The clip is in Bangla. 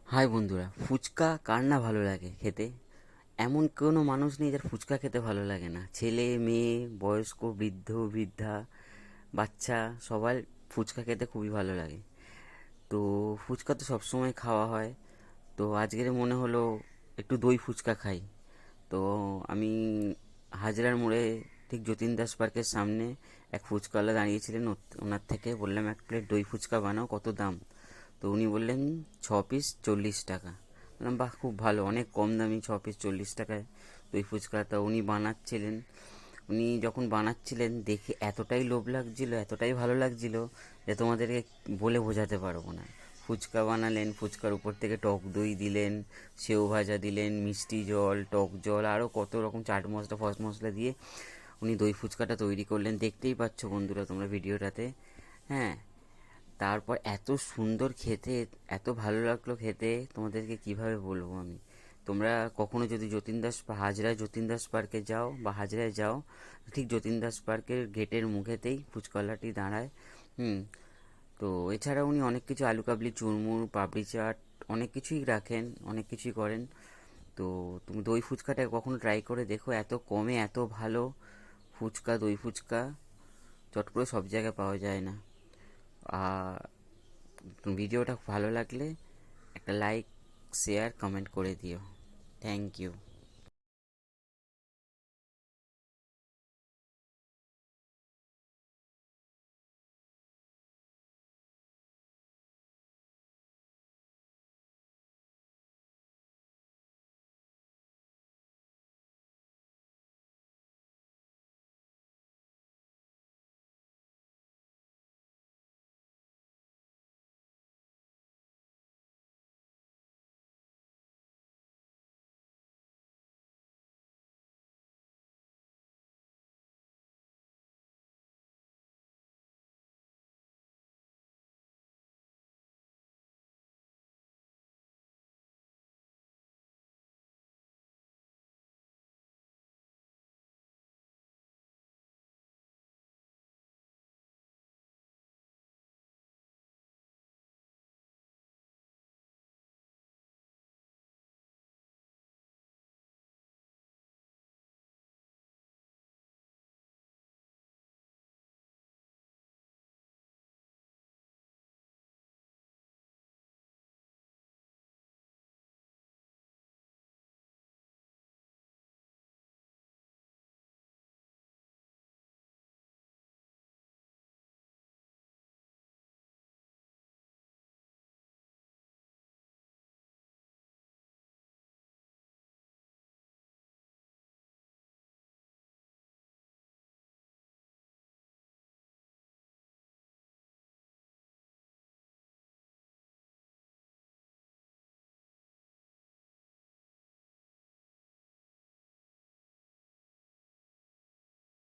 হাই বন্ধুরা, ফুচকা কার না ভালো লাগে খেতে? এমন কোনো মানুষ নেই যার ফুচকা খেতে ভালো লাগে না। ছেলে মেয়ে, বয়স্ক, বৃদ্ধ বৃদ্ধা, বাচ্চা, সবার ফুচকা খেতে খুবই ভালো লাগে। তো ফুচকা তো সবসময় খাওয়া হয়। তো আজকের মনে হলো একটু দই ফুচকা খাই। তো আমি হাজরার মোড়ে ঠিক যতীন দাস পার্কের সামনে এক ফুচকাওয়ালা দাঁড়িয়েছিলেন, ওনার থেকে বললাম এক প্লেট দই ফুচকা বানাও, কত দাম? তো উনি বললেন 6 পিস 40 টাকা। বললাম বাহ, খুব ভালো, অনেক কম দামি 6 পিস 40 টাকায় দই ফুচকা। তা উনি বানাচ্ছিলেন, উনি যখন বানাচ্ছিলেন দেখে এতটাই লোভ লাগছিল, এতটাই ভালো লাগছিল যে তোমাদেরকে বলে বোঝাতে পারবো না। ফুচকা বানালেন, ফুচকার উপর থেকে টক দই দিলেন, সেও ভাজা দিলেন, মিষ্টি জল, টক জল, আরও কত রকম চাট মশলা ফস মশলা দিয়ে উনি দই ফুচকাটা তৈরি করলেন। দেখতেই পাচ্ছ বন্ধুরা তোমরা ভিডিওটাতে। হ্যাঁ, তারপর এত সুন্দর খেতে, এত ভালো লাগলো খেতে, তোমাদেরকে কিভাবে বলবো আমি। তোমরা কখনো যদি যতীন দাস বা হাজরায় যতীন দাস পার্কে যাও বা হাজরায় যাও, ঠিক যতীন দাস পার্কের গেটের মুখেতেই ফুচকাওয়ালাটি দাঁড়ায়। হুম। তো এছাড়া উনি অনেক কিছু আলু কাবলি, চুরমুর, পাপড়ি চাট, অনেক কিছুই রাখেন, অনেক কিছুই করেন। তো তুমি দই ফুচকাটা কখনো ট্রাই করে দেখো, এত কমে এত ভালো ফুচকা, দই ফুচকা চট করে সব জায়গায় পাওয়া যায় না। আর ভিডিওটা ভালো লাগলে একটা লাইক, শেয়ার, কমেন্ট করে দিও। Thank you.